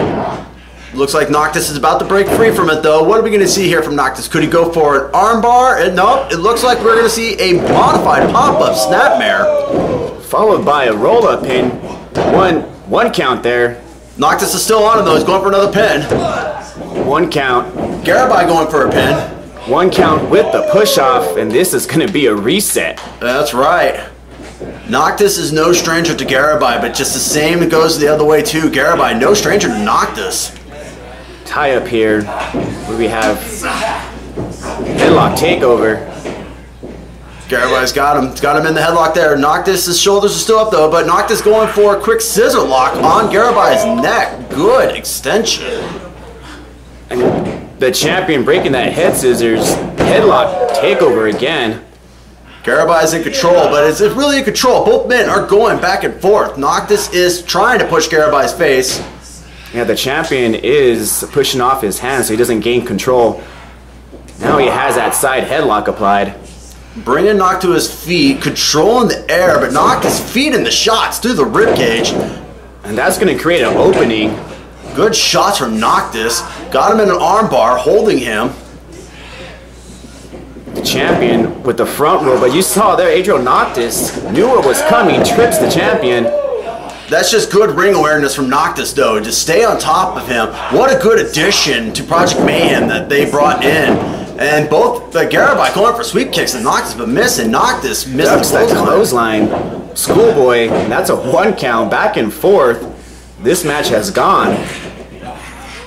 Looks like Noctis is about to break free from it though. What are we going to see here from Noctis? Could he go for an armbar? Nope. It looks like we're going to see a modified pop-up snapmare. Followed by a roll-up pin. One count there. Noctis is still on him though. He's going for another pin. One count. Garibai going for a pin. One count with the push-off, and this is going to be a reset. That's right. Noctis is no stranger to Garibai, but just the same it goes the other way too. Garibai, no stranger to Noctis. Tie up here, where we have headlock takeover. Garibai's got him. Got him in the headlock there. Noctis' shoulders are still up though, but Noctis going for a quick scissor lock on Garibai's neck. Good extension. And the champion breaking that head scissors. Headlock takeover again. Garibai's in control, but is it really in control? Both men are going back and forth. Noctis is trying to push Garibai's face. Yeah, the champion is pushing off his hand so he doesn't gain control. Now he has that side headlock applied. Bringing Noctis to his feet, controlling the air, but Noctis feeding the shots through the ribcage. And that's going to create an opening. Good shots from Noctis. Got him in an armbar, holding him. The champion with the front row, but you saw there Adriel Noctis knew what was coming, trips the champion. That's just good ring awareness from Noctis though, to stay on top of him. What a good addition to Project Mayhem that they brought in. And both Garibai going for sweep kicks and Noctis, but missing. Noctis missing that clothesline. Schoolboy, that's a one count, back and forth. This match has gone.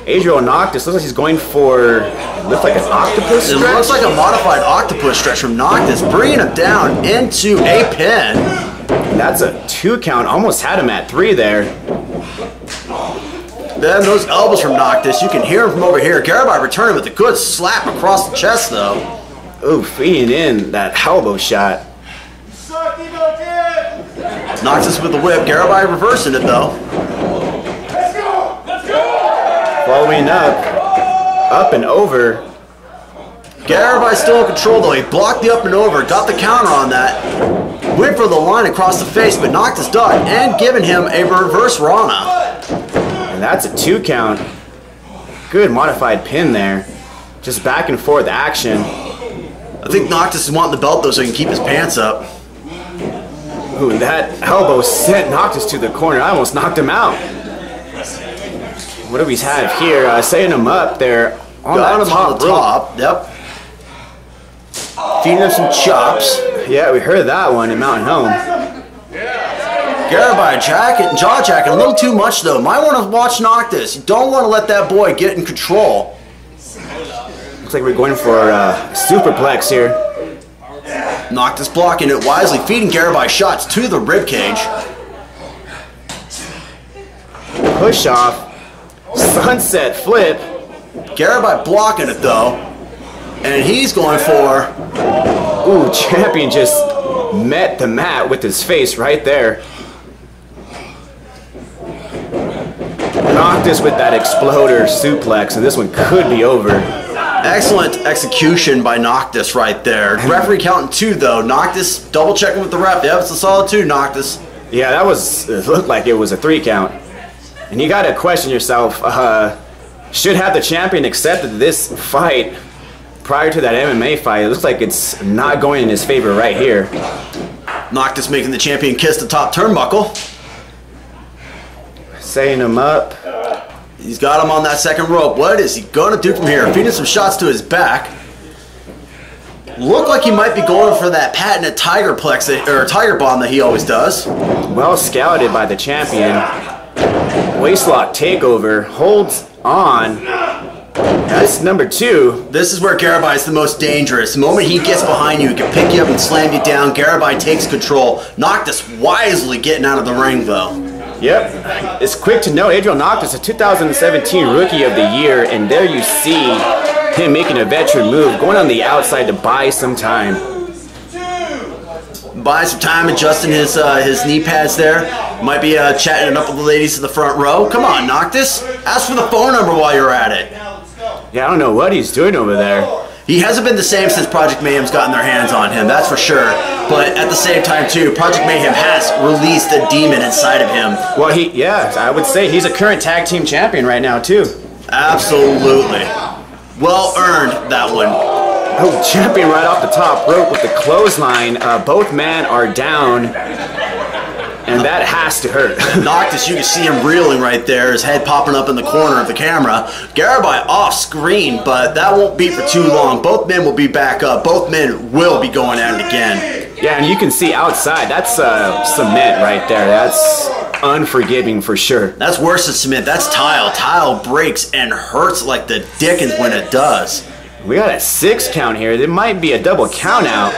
Adriel Noctis looks like he's going for, looks like an octopus stretch. It looks like a modified octopus stretch from Noctis, bringing him down into a pin. That's a 2 count, almost had him at 3 there. Then those elbows from Noctis, you can hear him from over here. Garibai returning with a good slap across the chest though. Ooh, feeding in that elbow shot. Noctis with the whip, Garibai reversing it though. Following up and over. Garibai still in control though. He blocked the up and over, got the counter on that. Went for the line across the face, but Noctis ducked and giving him a reverse Rana. And that's a 2 count. Good modified pin there. Just back and forth action. I think Noctis is wanting the belt though so he can keep his pants up. Ooh, that elbow sent Noctis to the corner. I almost knocked him out. What do we have here? Setting him up there on Got that him on the top. Yep. Feeding him some chops. Yeah, we heard that one in Mountain Home. Garibai jaw jacking a little too much though. Might want to watch Noctis. You don't want to let that boy get in control. Looks like we're going for a superplex here. Noctis blocking it wisely, feeding Garibai shots to the ribcage. Push off. Sunset flip. Garibai blocking it though. And he's going for... Ooh, champion just met the mat with his face right there. Noctis with that exploder suplex, and this one could be over. Excellent execution by Noctis right there. Referee counting 2 though. Noctis double checking with the ref. Yep, it's a solid 2, Noctis. Yeah, that was, it looked like it was a 3 count. And you gotta question yourself, should have the champion accepted this fight prior to that MMA fight? It looks like it's not going in his favor right here. Noctis making the champion kiss the top turnbuckle. Setting him up. He's got him on that second rope. What is he gonna do from here? Feeding some shots to his back. Look like he might be going for that patented tiger plex or tiger bomb that he always does. Well scouted by the champion. Waistlock takeover, holds on. That's number 2. This is where Garibay is the most dangerous. The moment he gets behind you, he can pick you up and slam you down. Garibay takes control. Noctis wisely getting out of the ring though. Yep, it's quick to know Adriel Noctis, a 2017 Rookie of the Year, and there you see him making a veteran move, going on the outside to buy some time. Buy some time, adjusting his knee pads there. Might be chatting it up with the ladies in the front row. Come on, Noctis. Ask for the phone number while you're at it. Yeah, I don't know what he's doing over there. He hasn't been the same since Project Mayhem's gotten their hands on him, that's for sure. But at the same time, too, Project Mayhem has released a demon inside of him. Well, yeah, I would say he's a current tag team champion right now, too. Absolutely. Well earned, that one. Oh, champion right off the top rope with the clothesline. Both men are down, and that has to hurt. Noctis, you can see him reeling right there, his head popping up in the corner of the camera. Garibay off screen, but that won't be for too long. Both men will be back up. Both men will be going at it again. Yeah, and you can see outside, that's cement right there. That's unforgiving for sure. That's worse than cement. That's tile. Tile breaks and hurts like the dickens when it does. We got a 6 count here. There might be a double count out.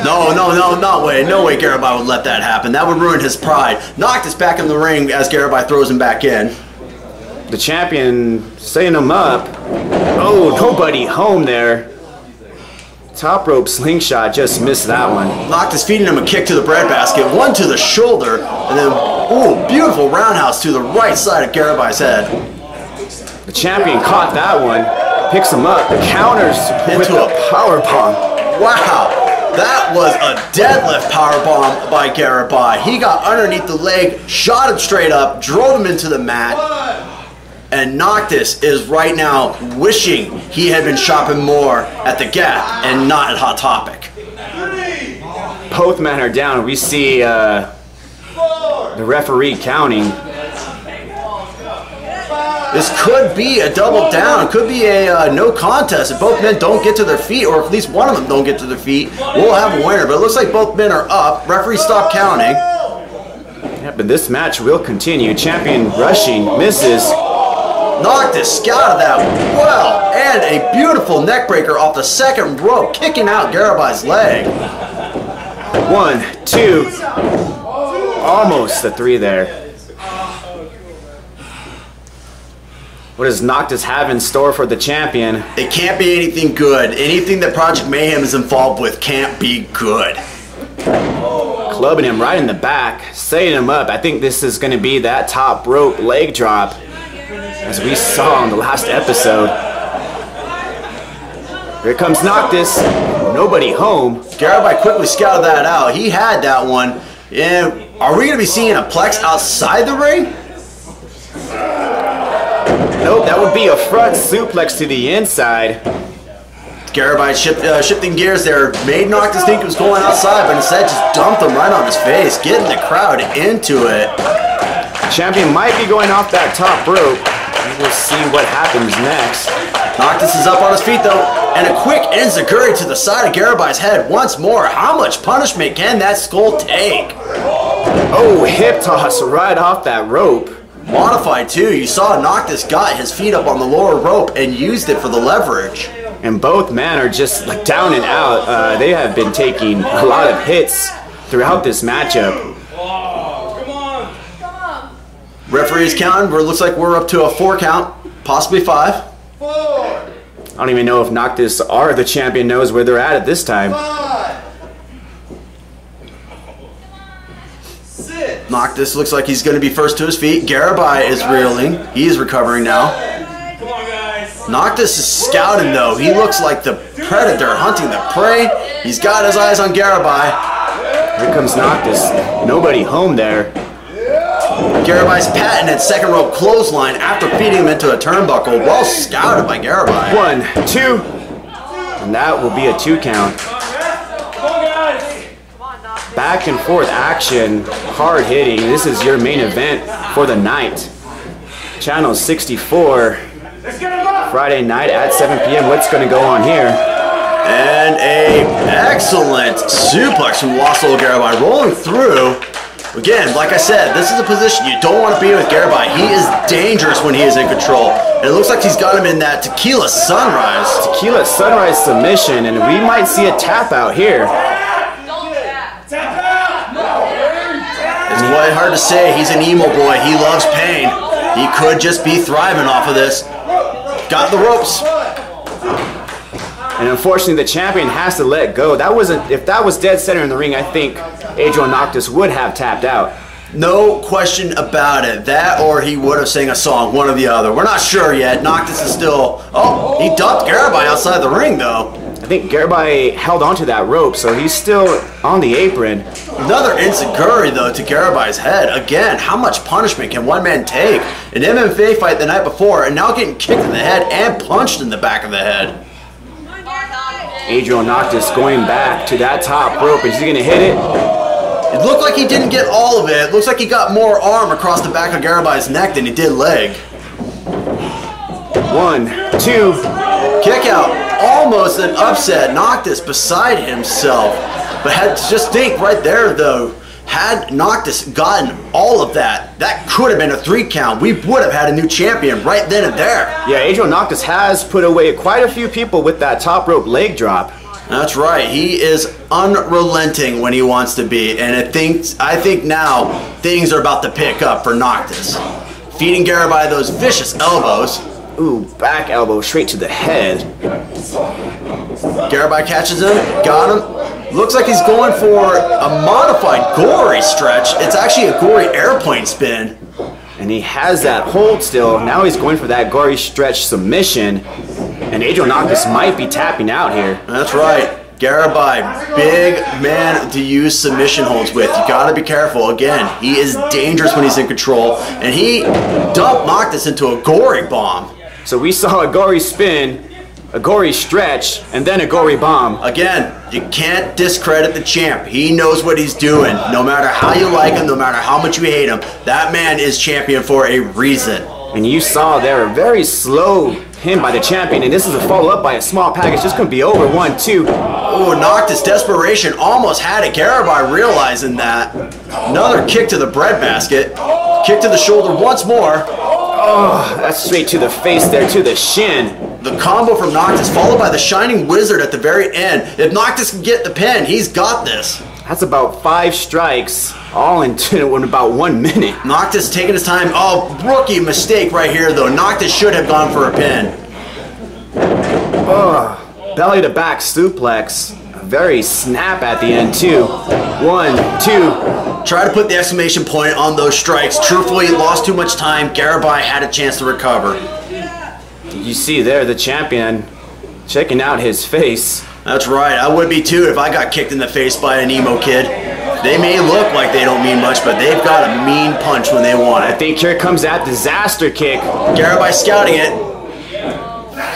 No way. No way Garibay would let that happen. That would ruin his pride. Noctis back in the ring as Garibay throws him back in. The champion setting him up. Oh, nobody home there. Top rope slingshot, just missed that one. Noctis feeding him a kick to the breadbasket, one to the shoulder, and then, ooh, beautiful roundhouse to the right side of Garibay's head. The champion caught that one, picks him up, the counters with a powerbomb. Wow, that was a deadlift powerbomb by Garibay. He got underneath the leg, shot him straight up, drove him into the mat. And Noctis is right now wishing he had been shopping more at the Gap and not at Hot Topic. Both men are down. We see the referee counting. This could be a double down. Could be a no contest. If both men don't get to their feet, or if at least one of them don't get to their feet, we'll have a winner. But it looks like both men are up. Referee stopped counting. Yeah, but this match will continue. Champion rushing, misses. Noctis scouted that well, and a beautiful neckbreaker off the second rope, kicking out Garibay's leg. 1, 2, almost the 3 there. What does Noctis have in store for the champion? It can't be anything good. Anything that Project Mayhem is involved with can't be good. Clubbing him right in the back, setting him up. I think this is going to be that top rope leg drop, as we saw in the last episode. Here comes Noctis. Nobody home. Garibay quickly scouted that out. He had that one. And are we going to be seeing a plex outside the ring? Nope, that would be a front suplex to the inside. Garibay shifting gears there. Made Noctis think it was going outside, but instead just dumped him right on his face, getting the crowd into it. Champion might be going off that top rope. We'll see what happens next. Noctis is up on his feet though, and a quick enziguri to the side of Garibay's head once more. How much punishment can that skull take? Oh, hip toss right off that rope. Modified too. You saw Noctis got his feet up on the lower rope and used it for the leverage. And both men are just like down and out. They have been taking a lot of hits throughout this matchup. Referee's counting. It looks like we're up to a 4 count, possibly 5. 4. I don't even know if Noctis or the champion knows where they're at this time. 5. 6. Noctis looks like he's going to be first to his feet. Garibay is reeling. He is recovering now. Come on, guys. Noctis is scouting though. He looks like the predator hunting the prey. He's got his eyes on Garibay. Here comes Noctis. Nobody home there. Garabay's patented second rope clothesline after feeding him into a turnbuckle. Well scouted by Garabay. 1, 2, and that will be a 2 count. Back and forth action, hard hitting. This is your main event for the night. Channel 64, Friday night at 7 p.m. What's going to go on here? And a excellent suplex from Wassel Garabay rolling through. Again, like I said, this is a position you don't want to be with Garabay. He is dangerous when he is in control. And it looks like he's got him in that Tequila Sunrise. Tequila Sunrise submission, and we might see a tap out here. It's quite hard to say. He's an emo boy. He loves pain. He could just be thriving off of this. Got the ropes. And unfortunately, the champion has to let go. That wasn't. If that was dead center in the ring, I think Adrian Noctis would have tapped out. No question about it. That or he would have sang a song, one or the other. We're not sure yet. Noctis is still... Oh, he dumped Garabay outside the ring, though. I think Garabay held onto that rope, so he's still on the apron. Another enziguri, though, to Garabay's head. Again, how much punishment can one man take? An MMA fight the night before, and now getting kicked in the head and punched in the back of the head. Adrian Noctis going back to that top rope. Is he going to hit it? It looked like he didn't get all of it. It looks like he got more arm across the back of Garabay's neck than he did leg. 1, 2. Kick out. Almost an upset. Noctis beside himself. But had to just think right there, though. Had Noctis gotten all of that, that could have been a 3 count. We would have had a new champion right then and there. Yeah, Adrian Noctis has put away quite a few people with that top rope leg drop. That's right. He is unrelenting when he wants to be. And I think now things are about to pick up for Noctis. Feeding Garabay those vicious elbows. Ooh, back elbow straight to the head. Garabay catches him, got him. Looks like he's going for a modified gory stretch. It's actually a gory airplane spin. And he has that hold still. Now he's going for that gory stretch submission. And Adrian Noctis might be tapping out here. That's right. Garabay, big man to use submission holds with. You gotta be careful. Again, he is dangerous when he's in control. And he dumped Noctis into a gory bomb. So we saw a gory spin, a gory stretch, and then a gory bomb. Again, you can't discredit the champ. He knows what he's doing. No matter how you like him, no matter how much you hate him, that man is champion for a reason. And you saw there a very slow hit by the champion, and this is a follow-up by a small package. This could be over. 1, 2. Oh, Noctis desperation almost had it. Garabay realizing that. Another kick to the breadbasket. Kick to the shoulder once more. Oh, that's straight to the face there, to the shin. The combo from Noctis followed by the Shining Wizard at the very end. If Noctis can get the pin, he's got this. That's about 5 strikes, all in about 1 minute. Noctis taking his time. Oh, rookie mistake right here, though. Noctis should have gone for a pin. Oh, belly to back suplex. Very snap at the end, too. 1, 2. Try to put the exclamation point on those strikes. Truthfully, lost too much time. Garabay had a chance to recover. You see there the champion checking out his face. That's right. I would be too if I got kicked in the face by an emo kid. They may look like they don't mean much, but they've got a mean punch when they want it. I think here comes that disaster kick. Garabay scouting it.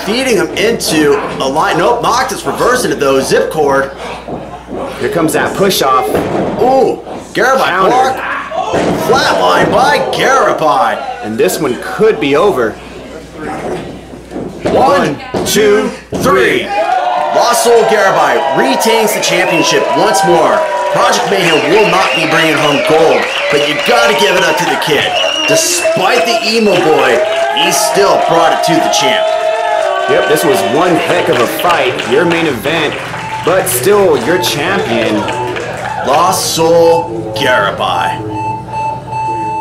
Feeding him into a line. Nope, Noctis reversing it though. Zip cord. Here comes that push off. Ooh, Garabay blocked. Flatline by Garabay. And this one could be over. 1, 2, 3. Lost Soul Garabay retains the championship once more. Project Mayhem will not be bringing home gold, but you gotta give it up to the kid. Despite the emo boy, he still brought it to the champ. Yep, this was one heck of a fight. Your main event, but still your champion. Lost Soul Garabay.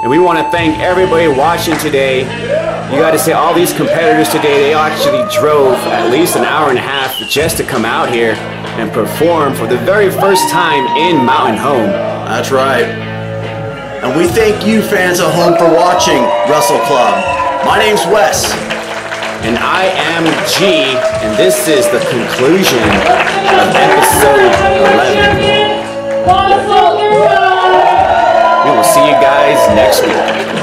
And we want to thank everybody watching today. You got to say all these competitors today, they actually drove at least an hour and a half just to come out here and perform for the very first time in Mountain Home. That's right. And we thank you fans at home for watching Wrestle Club. My name's Wes. And I am G, and this is the conclusion of episode 11. We will see you guys next week.